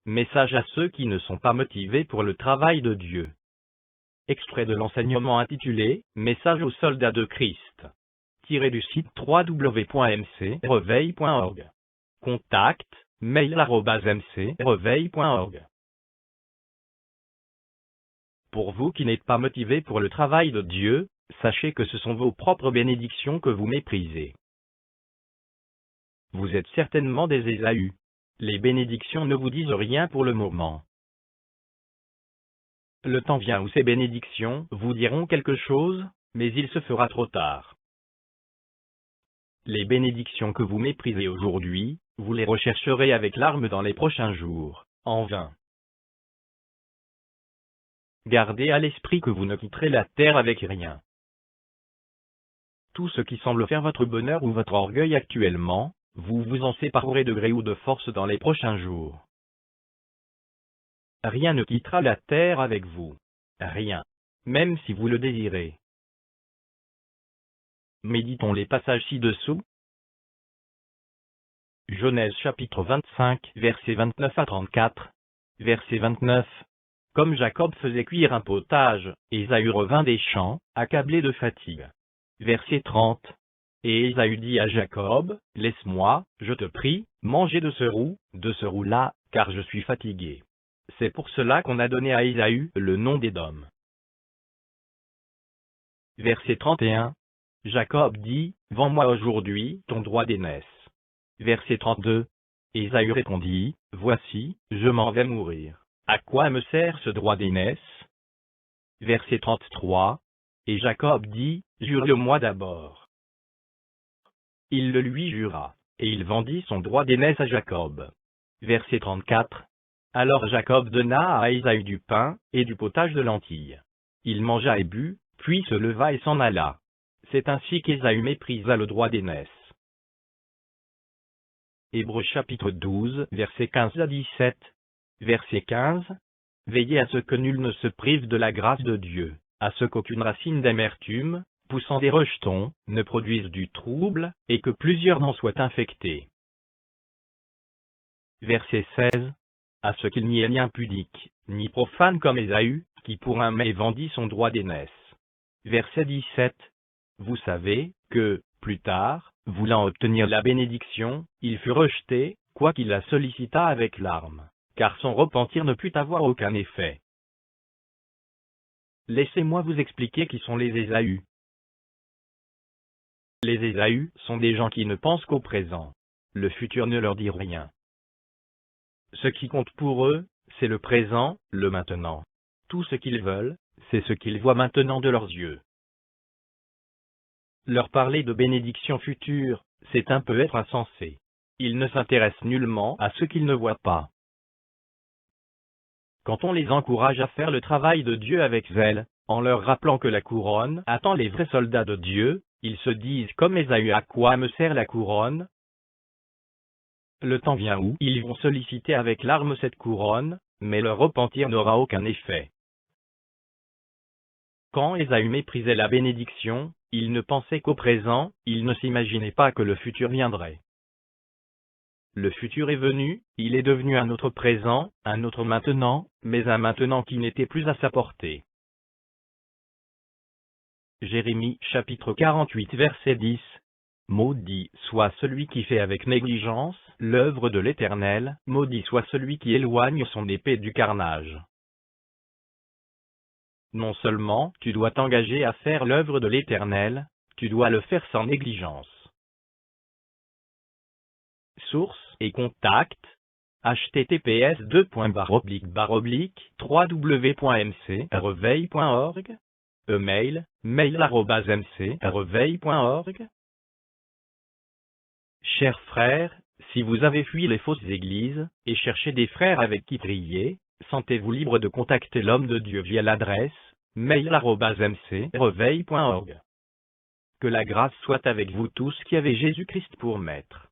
Message à ceux qui ne sont pas motivés pour le travail de Dieu. Extrait de l'enseignement intitulé « Message aux soldats de Christ » tiré du site www.mcreveil.org. Contact, mail@mcreveil.org. Pour vous qui n'êtes pas motivés pour le travail de Dieu, sachez que ce sont vos propres bénédictions que vous méprisez. Vous êtes certainement des Ésaü. Les bénédictions ne vous disent rien pour le moment. Le temps vient où ces bénédictions vous diront quelque chose, mais il se fera trop tard. Les bénédictions que vous méprisez aujourd'hui, vous les rechercherez avec larmes dans les prochains jours, en vain. Gardez à l'esprit que vous ne quitterez la terre avec rien. Tout ce qui semble faire votre bonheur ou votre orgueil actuellement, vous vous en séparerez de gré ou de force dans les prochains jours. Rien ne quittera la terre avec vous. Rien. Même si vous le désirez. Méditons les passages ci-dessous. Genèse chapitre 25, versets 29 à 34. Verset 29. Comme Jacob faisait cuire un potage, Ésaü revint des champs, accablé de fatigue. Verset 30. Et Ésaü dit à Jacob, « Laisse-moi, je te prie, manger de ce roux-là, car je suis fatigué. » C'est pour cela qu'on a donné à Ésaü le nom d'Édom. Verset 31. Jacob dit, « Vends-moi aujourd'hui ton droit d'aînesse. » Verset 32. Ésaü répondit, « Voici, je m'en vais mourir. À quoi me sert ce droit d'aînesse » Verset 33. Et Jacob dit, « Jure-le-moi d'abord. » Il le lui jura, et il vendit son droit d'aînesse à Jacob. Verset 34. Alors Jacob donna à Ésaü du pain, et du potage de lentilles. Il mangea et but, puis se leva et s'en alla. C'est ainsi qu'Ésaü méprisa le droit d'aînesse. Hébreux chapitre 12, versets 15 à 17. Verset 15. Veillez à ce que nul ne se prive de la grâce de Dieu, à ce qu'aucune racine d'amertume, poussant des rejetons, ne produise du trouble, et que plusieurs n'en soient infectés. Verset 16. À ce qu'il n'y ait ni impudique, ni profane comme Ésaü, qui pour un mets vendit son droit d'aînesse. Verset 17. Vous savez que, plus tard, voulant obtenir la bénédiction, il fut rejeté, quoiqu'il la sollicita avec larmes, car son repentir ne put avoir aucun effet. Laissez-moi vous expliquer qui sont les Ésaü. Les Ésaü sont des gens qui ne pensent qu'au présent. Le futur ne leur dit rien. Ce qui compte pour eux, c'est le présent, le maintenant. Tout ce qu'ils veulent, c'est ce qu'ils voient maintenant de leurs yeux. Leur parler de bénédiction future, c'est un peu être insensé. Ils ne s'intéressent nullement à ce qu'ils ne voient pas. Quand on les encourage à faire le travail de Dieu avec zèle, en leur rappelant que la couronne attend les vrais soldats de Dieu, ils se disent comme Ésaü, à quoi me sert la couronne ? Le temps vient où ils vont solliciter avec larmes cette couronne, mais leur repentir n'aura aucun effet. Quand Ésaü méprisait la bénédiction, il ne pensait qu'au présent, il ne s'imaginait pas que le futur viendrait. Le futur est venu, il est devenu un autre présent, un autre maintenant, mais un maintenant qui n'était plus à sa portée. Jérémie chapitre 48 verset 10. Maudit soit celui qui fait avec négligence l'œuvre de l'Éternel, maudit soit celui qui éloigne son épée du carnage. Non seulement tu dois t'engager à faire l'œuvre de l'Éternel, tu dois le faire sans négligence. Source et contact https://www.mcreveil.org. Email mail@mcreveil.org. Chers frères, si vous avez fui les fausses églises, et cherchez des frères avec qui prier, sentez-vous libre de contacter l'homme de Dieu via l'adresse mail@mcreveil.org. Que la grâce soit avec vous tous qui avez Jésus-Christ pour maître.